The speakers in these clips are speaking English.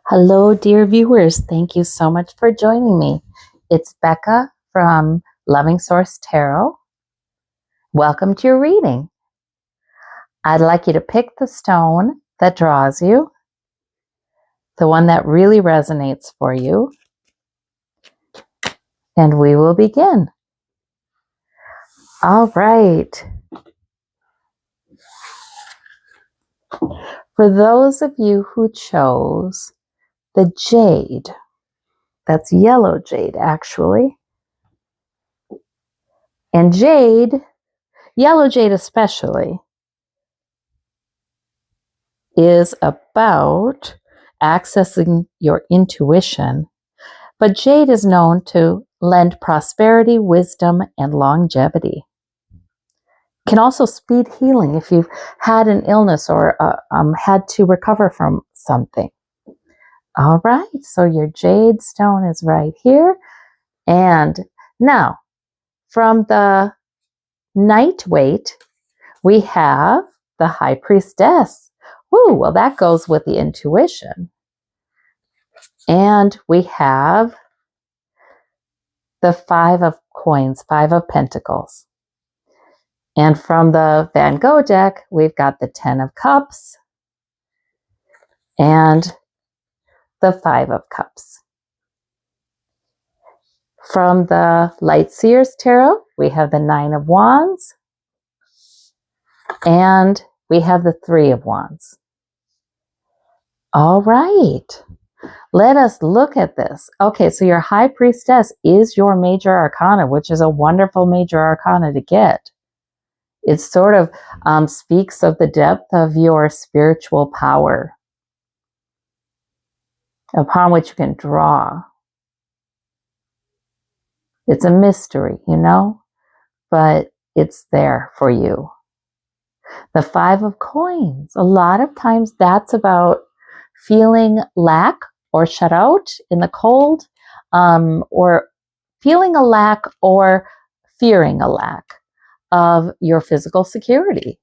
Hello, dear viewers. Thank you so much for joining me. It's Becca from Loving Source Tarot. Welcome to your reading. I'd like you to pick the stone that draws you, the one that really resonates for you, and we will begin. All right. For those of you who chose the Jade, that's yellow jade actually, and jade, yellow jade especially, is about accessing your intuition, but jade is known to lend prosperity, wisdom, and longevity. Can also speed healing if you've had an illness or had to recover from something. All right, so your jade stone is right here. And now, from the night Waite, we have the High Priestess. Ooh, well, that goes with the intuition. And we have the Five of Coins, Five of Pentacles. And from the Van Gogh deck, we've got the Ten of Cups and the Five of Cups. From the Light Seers Tarot, we have the Nine of Wands and we have the Three of Wands. All right. Let us look at this. Okay, so your High Priestess is your major arcana, which is a wonderful major arcana to get. It sort of speaks of the depth of your spiritual power upon which you can draw. It's a mystery, you know, but it's there for you. The Five of Coins, a lot of times that's about feeling lack or shut out in the cold, or feeling a lack or fearing a lack of your physical security.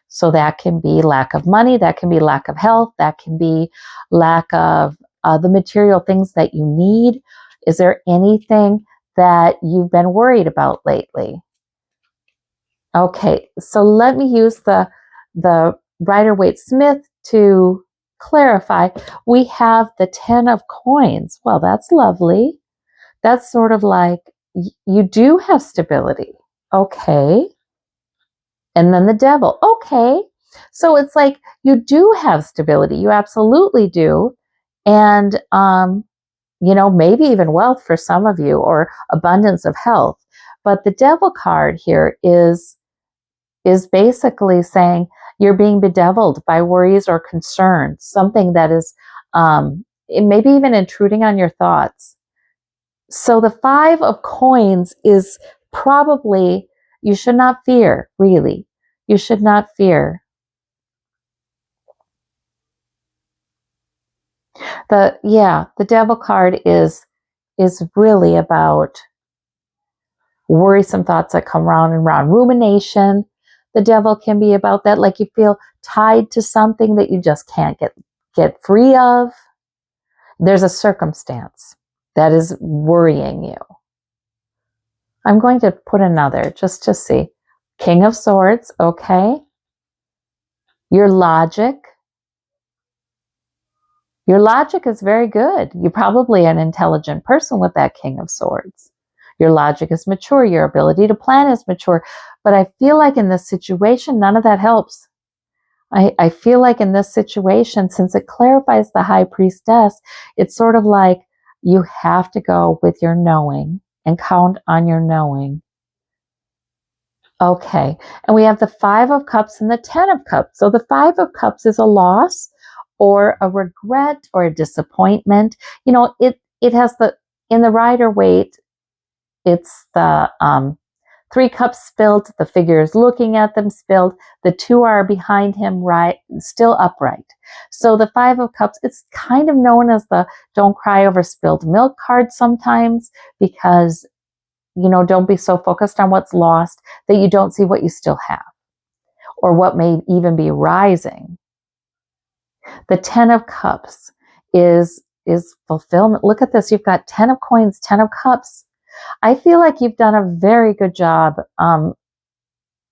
So that can be lack of money, that can be lack of health, that can be lack of the material things that you need. Is there anything that you've been worried about lately? Okay, so let me use the Waite-Smith to clarify. We have the Ten of Coins. Well, that's lovely. That's sort of like you do have stability. Okay. And then the Devil. Okay. So it's like you do have stability. You absolutely do. And, you know, maybe even wealth for some of you, or abundance of health. But the Devil card here is basically saying you're being bedeviled by worries or concerns, something that is maybe even intruding on your thoughts. So the Five of Coins is probably, you should not fear, really. You should not fear. The Devil card is really about worrisome thoughts that come round and round. Rumination. The Devil can be about that, like you feel tied to something that you just can't get free of. There's a circumstance that is worrying you. I'm going to put another just to see. King of Swords, okay. Your logic. Your logic is very good. You're probably an intelligent person with that King of Swords. Your logic is mature. Your ability to plan is mature. But I feel like in this situation, none of that helps. I feel like in this situation, since it clarifies the High Priestess, it's sort of like you have to go with your knowing and count on your knowing. Okay, and we have the Five of Cups and the Ten of Cups. So the Five of Cups is a loss or a regret or a disappointment. You know, it has in the Rider-Waite, it's the Three Cups spilled, the figure is looking at them spilled, the two are behind him, right, still upright. So the Five of Cups, it's kind of known as the don't cry over spilled milk card sometimes, because, you know, don't be so focused on what's lost that you don't see what you still have or what may even be rising. The Ten of Cups is is fulfillment. Look at this. You've got 10 of coins, 10 of cups. I feel like you've done a very good job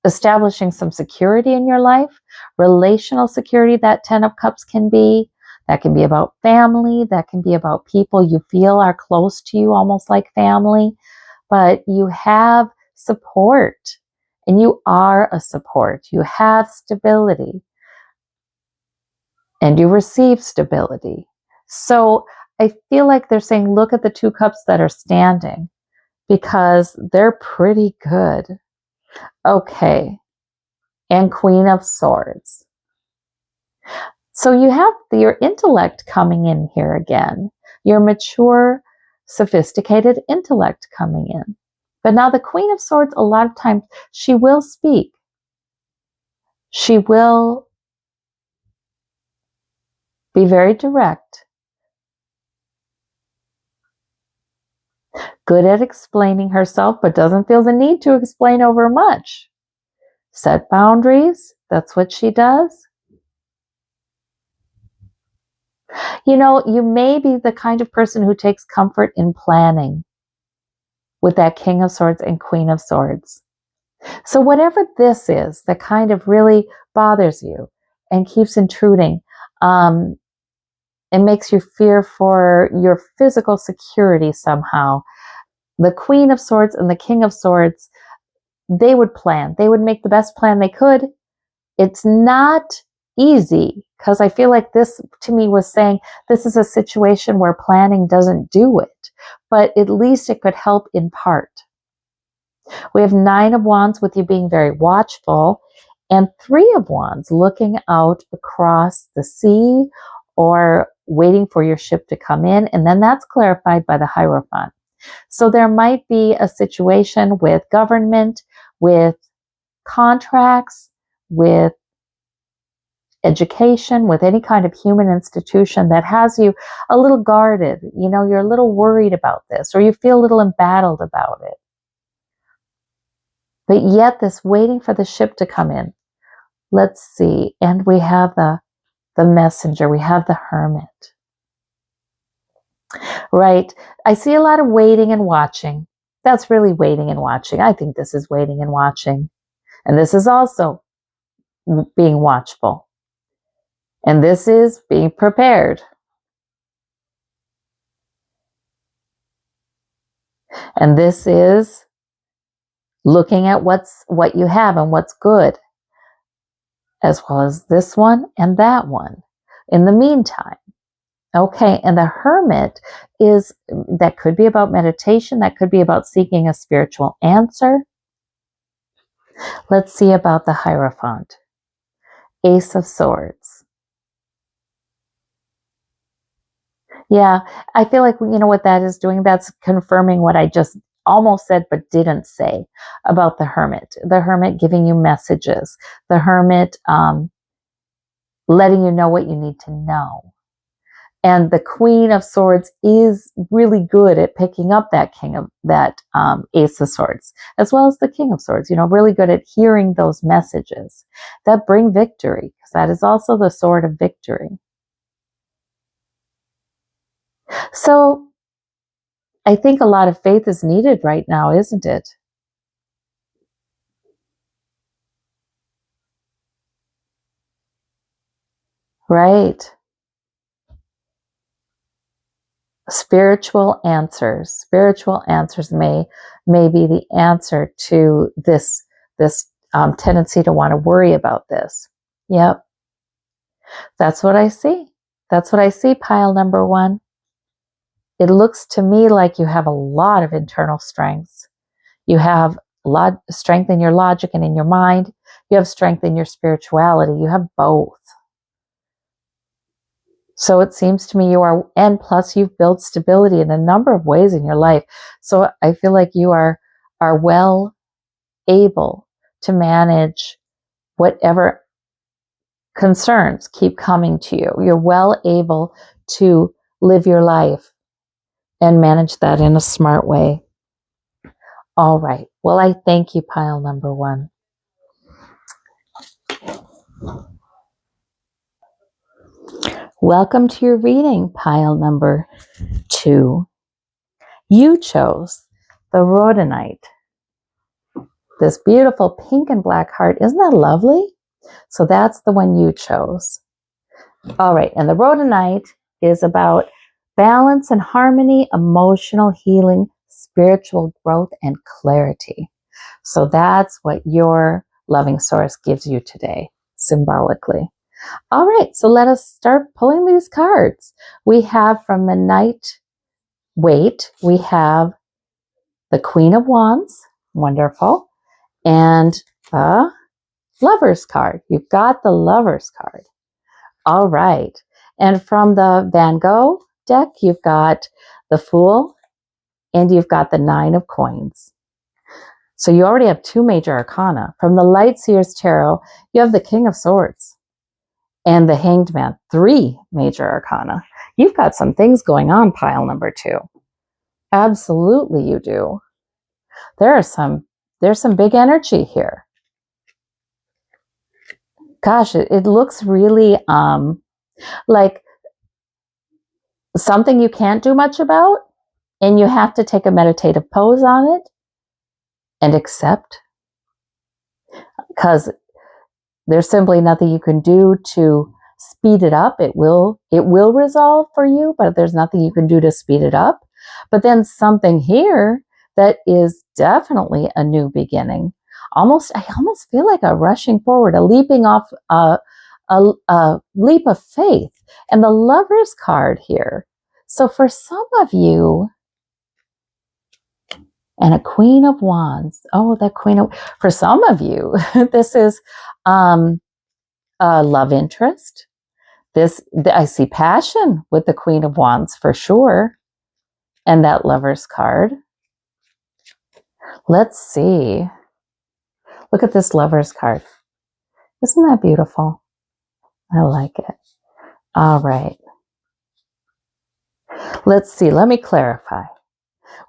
establishing some security in your life, relational security. That 10 of cups can be. That can be about family. That can be about people you feel are close to you, almost like family. But you have support, and you are a support. You have stability, and you receive stability. So I feel like they're saying, look at the 2 cups that are standing, because they're pretty good. Okay. And Queen of Swords. So you have your intellect coming in here again. Your mature, sophisticated intellect coming in. But now the Queen of Swords, a lot of times, she will speak. She will be very direct. Good at explaining herself, but doesn't feel the need to explain over much. Set boundaries. That's what she does. You know, you may be the kind of person who takes comfort in planning with that King of Swords and Queen of Swords. So whatever this is that kind of really bothers you and keeps intruding, and makes you fear for your physical security somehow, the Queen of Swords and the King of Swords, they would plan. They would make the best plan they could. It's not easy, because I feel like this to me was saying this is a situation where planning doesn't do it, but at least it could help in part. We have 9 of Wands with you being very watchful, and 3 of Wands looking out across the sea or waiting for your ship to come in, and then that's clarified by the Hierophant. So there might be a situation with government, with contracts, with education, with any kind of human institution that has you a little guarded. You know, you're a little worried about this, or you feel a little embattled about it. But yet this waiting for the ship to come in. Let's see. And we have the messenger. We have the hermit. Right. I see a lot of waiting and watching. That's really waiting and watching. I think this is waiting and watching. And this is also being watchful. And this is being prepared. And this is looking at what you have and what's good, as well as this one and that one in the meantime. Okay, and the hermit that could be about meditation, that could be about seeking a spiritual answer. Let's see about the Hierophant. Ace of Swords. Yeah, I feel like, you know what that is doing? That's confirming what I just almost said but didn't say about the hermit. The hermit giving you messages. The hermit letting you know what you need to know. And the Queen of Swords is really good at picking up that Ace of Swords, as well as the King of Swords, you know, really good at hearing those messages that bring victory, because that is also the sword of victory. So I think a lot of faith is needed right now, isn't it? Right. Spiritual answers may be the answer to this tendency to want to worry about this. Yep. That's what I see. That's what I see, pile number 1. It looks to me like you have a lot of internal strengths. You have a lot of strength in your logic and in your mind. You have strength in your spirituality. You have both. So it seems to me you are, and plus you've built stability in a number of ways in your life. So I feel like you are well able to manage whatever concerns keep coming to you. You're well able to live your life and manage that in a smart way. All right. Well, I thank you, pile number 1. Welcome to your reading, pile number 2. You chose the Rhodonite. This beautiful pink and black heart. Isn't that lovely? So that's the one you chose. All right, and the Rhodonite is about balance and harmony, emotional healing, spiritual growth, and clarity. So that's what your loving source gives you today, symbolically. All right, so let us start pulling these cards. We have from the Night Waite, we have the Queen of Wands, wonderful, and the Lover's card. You've got the Lover's card. All right, and from the Van Gogh deck, you've got the Fool, and you've got the 9 of Coins. So you already have 2 major arcana. From the Light Seers Tarot, you have the King of Swords and the Hanged Man, 3 major arcana. You've got some things going on, pile number 2. Absolutely you do. There's some big energy here. Gosh, it looks really like something you can't do much about, and you have to take a meditative pose on it and accept, because there's simply nothing you can do to speed it up. It will resolve for you, but there's nothing you can do to speed it up. But then something here that is definitely a new beginning. I almost feel like a rushing forward, a leaping off, a leap of faith. And the Lover's card here. So for some of you, and a Queen of Wands. Oh, that Queen of, for some of you, this is a love interest. I see passion with the Queen of Wands for sure. And that Lover's card. Let's see. Look at this Lover's card. Isn't that beautiful? I like it. All right. Let's see. Let me clarify.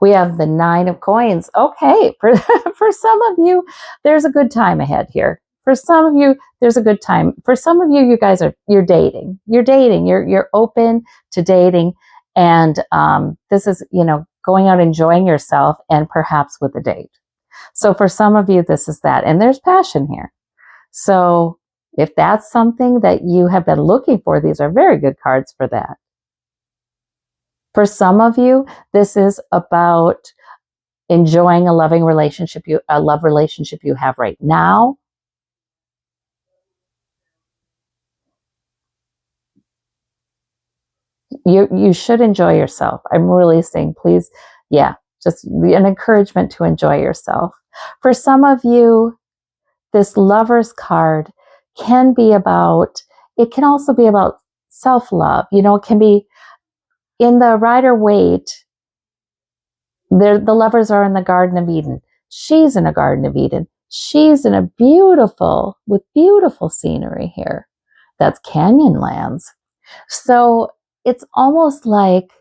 We have the 9 of Coins. Okay. For some of you, there's a good time ahead here. For some of you, there's a good time. For some of you, you guys you're dating. You're dating. You're open to dating. And this is, going out enjoying yourself and perhaps with a date. So for some of you, this is that. And there's passion here. So if that's something that you have been looking for, these are very good cards for that. For some of you, this is about enjoying a love relationship you have right now. You should enjoy yourself. I'm really saying, please, just an encouragement to enjoy yourself. For some of you, this Lover's card can be about, it can also be about self-love. It can be in the Rider-Waite, the lovers are in the Garden of Eden. She's in a Garden of Eden. She's in a beautiful scenery here. That's Canyonlands. So it's almost like,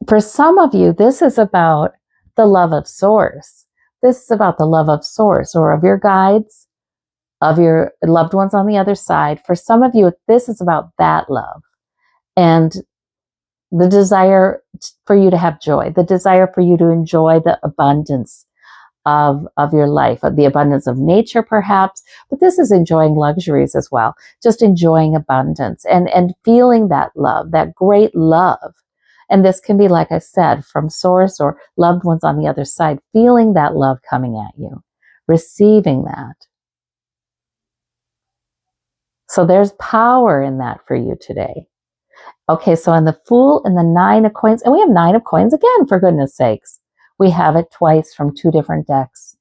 for some of you, this is about the love of Source. This is about the love of Source, or of your guides, of your loved ones on the other side. For some of you, this is about that love and the desire for you to have joy, the desire for you to enjoy the abundance of your life, of the abundance of nature perhaps, but this is enjoying luxuries as well, just enjoying abundance and feeling that love, that great love. And this can be, like I said, from Source or loved ones on the other side, feeling that love coming at you, receiving that. So there's power in that for you today. Okay, so on the Fool and the 9 of Coins, and we have 9 of Coins again, for goodness sakes. We have it twice from 2 different decks.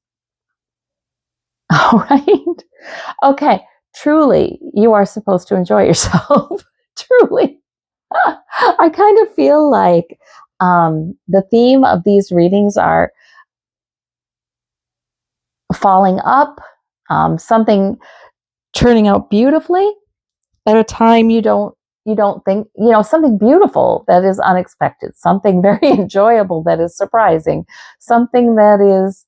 All right. Okay, truly, you are supposed to enjoy yourself. Truly. I kind of feel like the theme of these readings are falling up, something turning out beautifully at a time you don't think, something beautiful that is unexpected, something very enjoyable that is surprising, something that is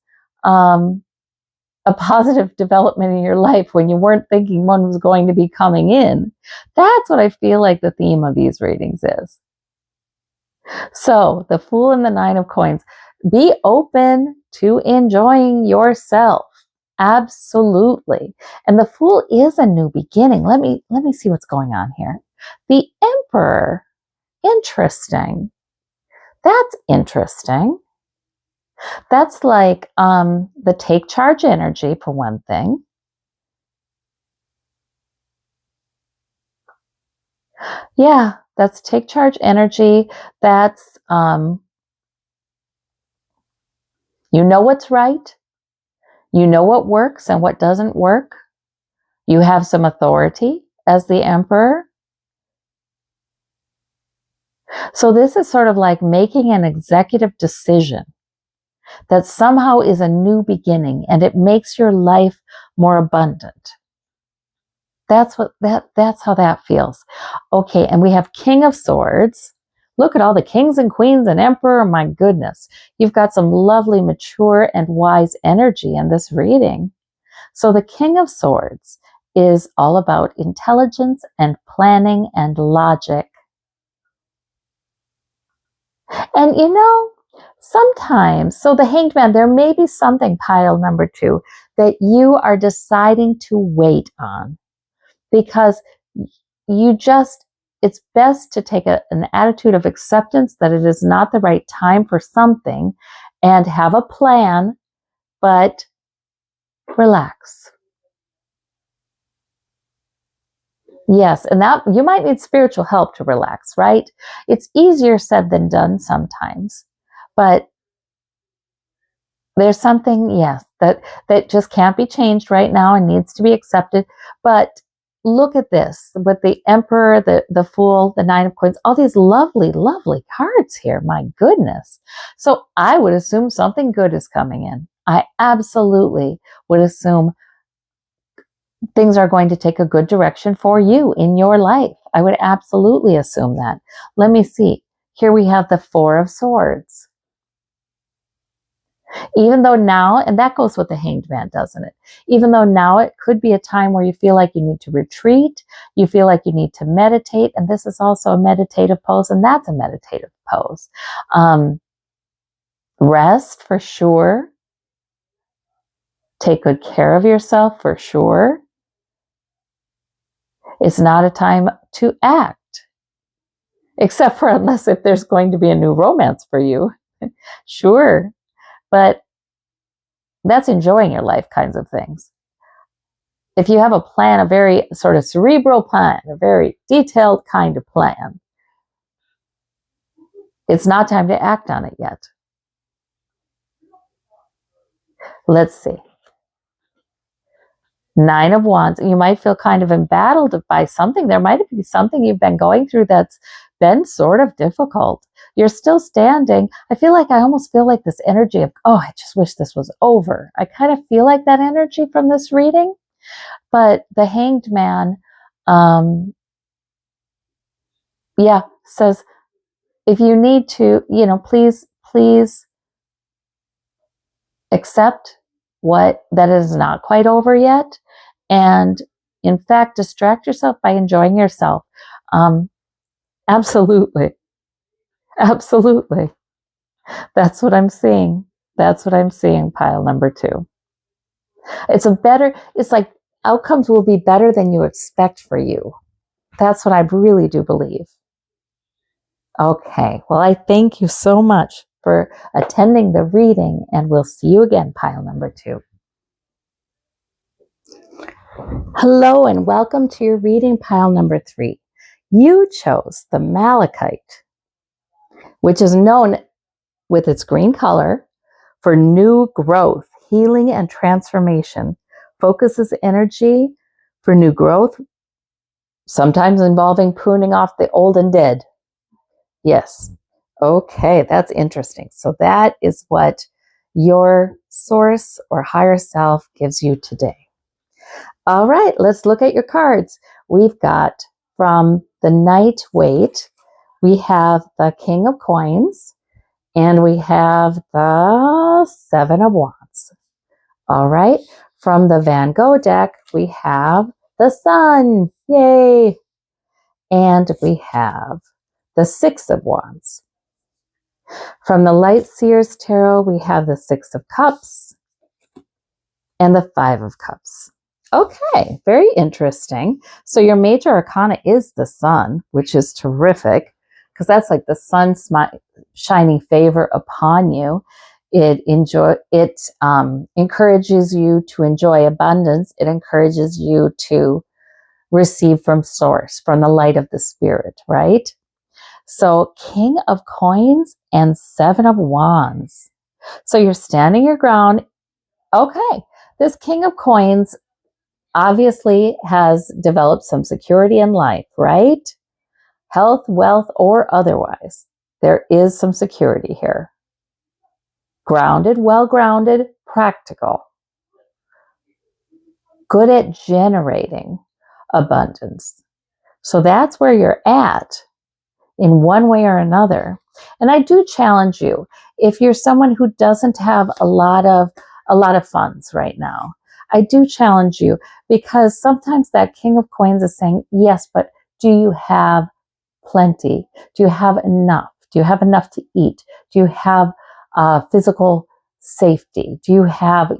a positive development in your life when you weren't thinking one was going to be coming in. That's what I feel like the theme of these readings is. So the Fool and the Nine of Coins. Be open to enjoying yourself. Absolutely. And the Fool is a new beginning. Let me see what's going on here. The Emperor. Interesting. That's interesting. That's like the take charge energy for one thing. Yeah, that's take charge energy. That's, you know what's right. You know what works and what doesn't work. You have some authority as the Emperor. So this is sort of like making an executive decision that somehow is a new beginning and it makes your life more abundant. That's how that feels. Okay, and we have King of Swords. Look at all the kings and queens and emperor. My goodness, you've got some lovely, mature, and wise energy in this reading. So the King of Swords is all about intelligence and planning and logic. And you know, sometimes, so the Hanged Man, there may be something, pile number 2, that you are deciding to wait on because it's best to take an attitude of acceptance that it is not the right time for something and have a plan, but relax. Yes, and that you might need spiritual help to relax, right? It's easier said than done sometimes, but there's something, yes, that just can't be changed right now and needs to be accepted. But look at this with the Emperor, the Fool, the Nine of Coins, all these lovely, lovely cards here. My goodness. So I would assume something good is coming in. I absolutely would assume things are going to take a good direction for you in your life. I would absolutely assume that. Let me see. Here we have the Four of Swords. Even though now, and that goes with the Hanged Man, doesn't it? Even though now it could be a time where you feel like you need to retreat, you feel like you need to meditate, and this is also a meditative pose, and that's a meditative pose. Rest for sure. Take good care of yourself for sure. It's not a time to act, except for unless if there's going to be a new romance for you. Sure, but that's enjoying your life kinds of things. If you have a plan, a very sort of cerebral plan, a very detailed kind of plan, it's not time to act on it yet. Let's see. Nine of Wands. You might feel kind of embattled by something. There might be something you've been going through that's been sort of difficult. You're still standing. I almost feel like this energy of, oh, I just wish this was over. I kind of feel like that energy from this reading. But the Hanged Man, says, if you need to, please accept that is not quite over yet. And in fact, distract yourself by enjoying yourself. Absolutely. Absolutely. That's what I'm seeing. That's what I'm seeing, pile number 2. It's like outcomes will be better than you expect for you. That's what I really do believe. Okay, well, I thank you so much for attending the reading, and we'll see you again, pile number 2. Hello, and welcome to your reading, pile number 3. You chose the Malchite, which is known with its green color for new growth, healing, and transformation. Focuses energy for new growth, sometimes involving pruning off the old and dead. Yes. Okay, that's interesting. So that is what your source or higher self gives you today. All right, let's look at your cards. We've got from the Knight Waite, we have the King of Coins, and we have the Seven of Wands. All right, From the Van Gogh deck, we have the Sun. Yay! And we have the Six of Wands. From the Light Seers Tarot, we have the Six of Cups and the Five of Cups. Okay, very interesting. So your major arcana is the Sun, which is terrific because that's like the sun shining favor upon you. It encourages you to enjoy abundance. It encourages you to receive from source, from the light of the spirit, right? So King of Coins and Seven of Wands. So you're standing your ground. Okay, this King of Coins obviously has developed some security in life, right? Health, wealth, or otherwise. There is some security here. Grounded, well-grounded, practical. Good at generating abundance. So that's where you're at in one way or another. And I do challenge you, if you're someone who doesn't have a lot of funds right now, I do challenge you because sometimes that King of Coins is saying, yes, but do you have plenty? Do you have enough? Do you have enough to eat? Do you have physical safety? Do you have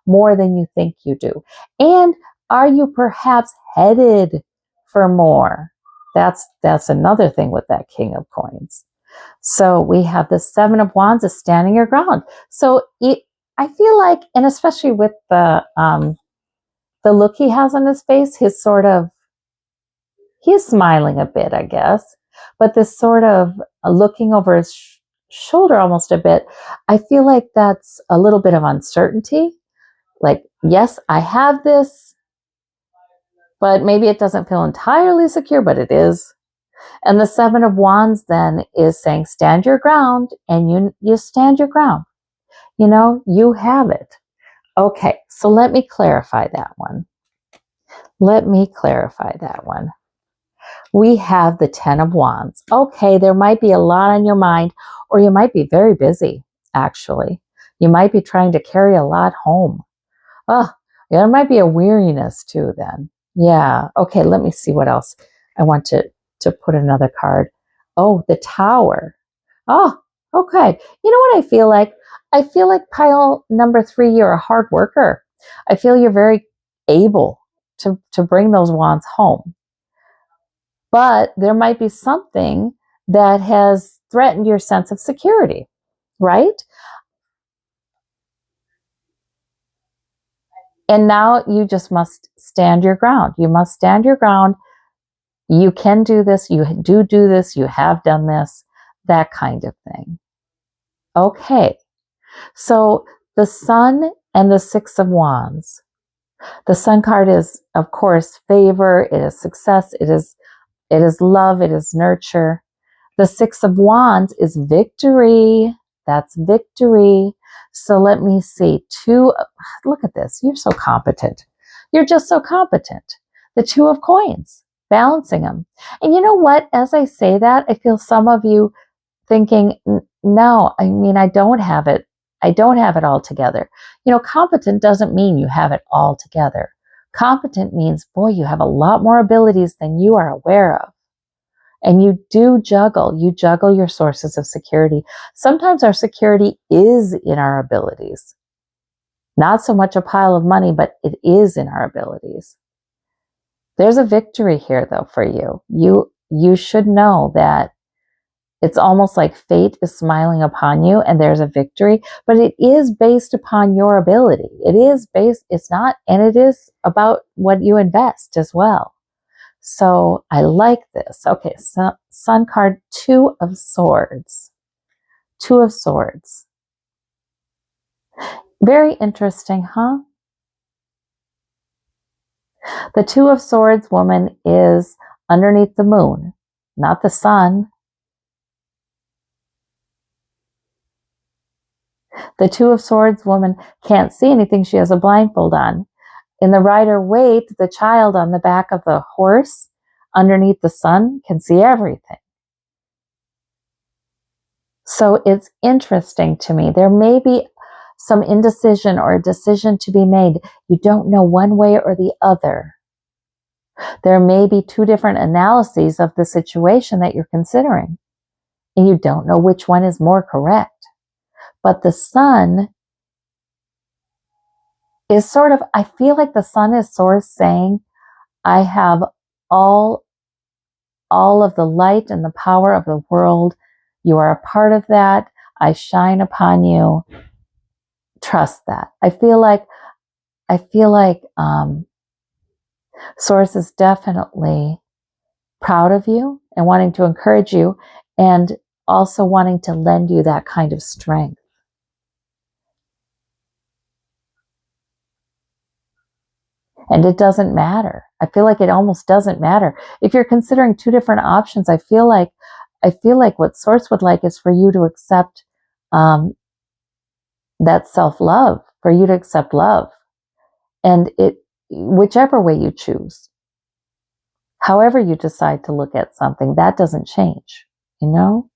more than you think you do? And are you perhaps headed for more? That's another thing with that King of Coins. So we have the Seven of Wands is standing your ground. So I feel like, and especially with the look he has on his face, he's smiling a bit, I guess, but this sort of looking over his shoulder almost a bit, I feel like that's a little bit of uncertainty. Like, yes, I have this, but maybe it doesn't feel entirely secure, but it is. And the Seven of Wands then is saying, stand your ground, and you stand your ground. You have it. Okay, so let me clarify that one. We have the Ten of Wands. Okay, there might be a lot on your mind, or you might be very busy, actually. You might be trying to carry a lot home. Oh, yeah, there might be a weariness too then. Yeah, okay, let me see what else. I want to put another card. Oh, the Tower. Oh, okay. You know what I feel like? I feel like pile number 3, you're a hard worker. I feel you're very able to bring those wands home. But there might be something that has threatened your sense of security, right? And now you just must stand your ground. You must stand your ground. You can do this. You do this. You have done this. That kind of thing. Okay. So the Sun and the Six of Wands. The Sun card is, of course, favor. It is success. It is love. It is nurture. The Six of Wands is victory. That's victory. So let me see. Look at this. You're so competent. You're just so competent. The Two of Coins, balancing them. And you know what? As I say that, I feel some of you thinking, no, I mean, I don't have it. I don't have it all together. Competent doesn't mean you have it all together. Competent means, boy, you have a lot more abilities than you are aware of. And you do juggle. You juggle your sources of security. Sometimes our security is in our abilities. Not so much a pile of money, but it is in our abilities. There's a victory here, though, for you. You should know that it's almost like fate is smiling upon you and there's a victory, but it is based upon your ability. It is about what you invest as well. So I like this. Okay, Sun card, Two of Swords. Two of Swords. Very interesting, huh? The Two of Swords woman is underneath the moon, not the sun. The Two of Swords woman can't see anything. She has a blindfold on. In the Rider Waite, the child on the back of the horse underneath the sun can see everything. So it's interesting to me. There may be some indecision or a decision to be made. You don't know one way or the other. There may be two different analyses of the situation that you're considering, and you don't know which one is more correct. But the sun is sort of, I feel like the sun is sort of saying, I have all of the light and the power of the world. You are a part of that. I shine upon you. Trust that. I feel like Source is definitely proud of you and wanting to encourage you, and also wanting to lend you that kind of strength. And it doesn't matter. I feel like it almost doesn't matter. If you're considering two different options, I feel like what Source would like is for you to accept that self-love, for you to accept love. And whichever way you choose, however you decide to look at something, that doesn't change, you know?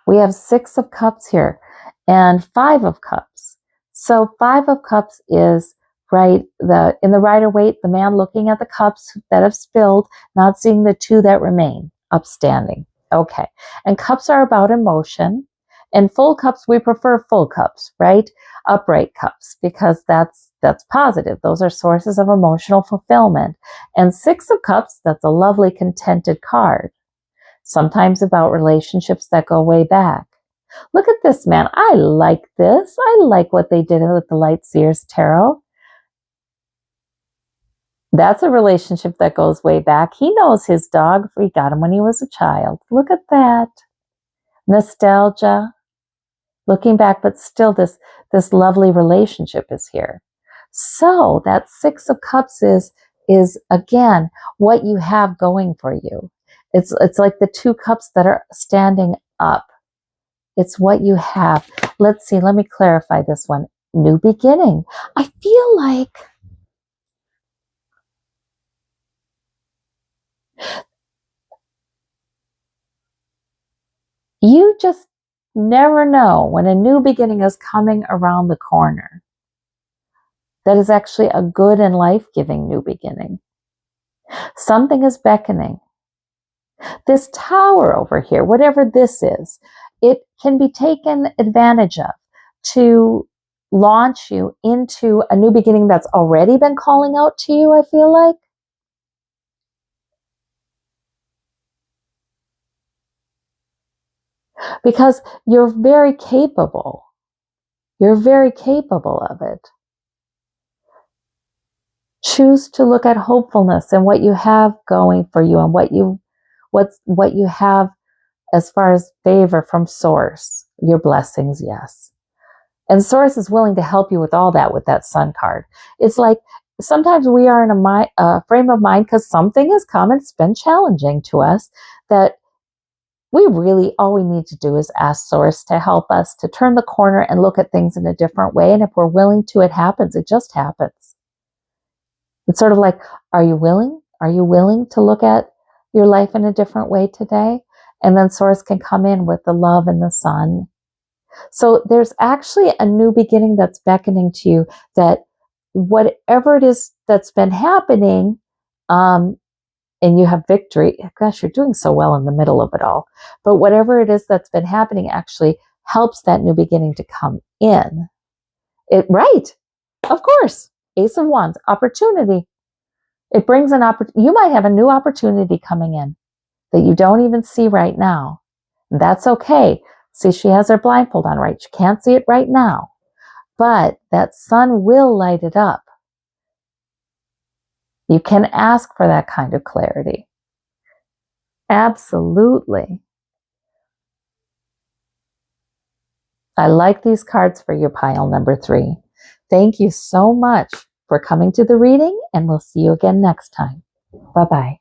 We have 6 of Cups here and 5 of Cups. So 5 of Cups is in the Rider-Waite, the man looking at the cups that have spilled, not seeing the 2 that remain, upstanding. Okay. And cups are about emotion. And full cups, we prefer full cups, right? Upright cups, because that's positive. Those are sources of emotional fulfillment. And 6 of Cups, that's a lovely contented card. Sometimes about relationships that go way back. Look at this man. I like this. I like what they did with the Light Seers Tarot. That's a relationship that goes way back. He knows his dog. He got him when he was a child. Look at that. Nostalgia. Looking back, but still this lovely relationship is here. So that 6 of Cups is again what you have going for you. It's like the 2 cups that are standing up. It's what you have. Let's see. Let me clarify this one. New beginning. I feel like you just never know when a new beginning is coming around the corner. That is actually a good and life-giving new beginning. Something is beckoning. This tower over here, whatever this is, it can be taken advantage of to launch you into a new beginning that's already been calling out to you, I feel like. Because you're very capable. You're very capable of it. Choose to look at hopefulness and what you have going for you and what you have as far as favor from Source. Your blessings, yes. And Source is willing to help you with all that with that Sun card. It's like sometimes we are in a frame of mind because something has come and it's been challenging to us that all we need to do is ask Source to help us to turn the corner and look at things in a different way. And if we're willing to, it happens. It just happens. It's sort of like, are you willing? Are you willing to look at your life in a different way today? And then Source can come in with the love and the sun. So there's actually a new beginning that's beckoning to you, that whatever it is that's been happening, and you have victory. Gosh, you're doing so well in the middle of it all. But whatever it is that's been happening actually helps that new beginning to come in. Right. Of course. Ace of Wands, opportunity. It brings an opportunity. You might have a new opportunity coming in that you don't even see right now. And that's okay. See, she has her blindfold on, right? She can't see it right now. But that sun will light it up. You can ask for that kind of clarity. Absolutely. I like these cards for your pile number 3. Thank you so much for coming to the reading, and we'll see you again next time. Bye-bye.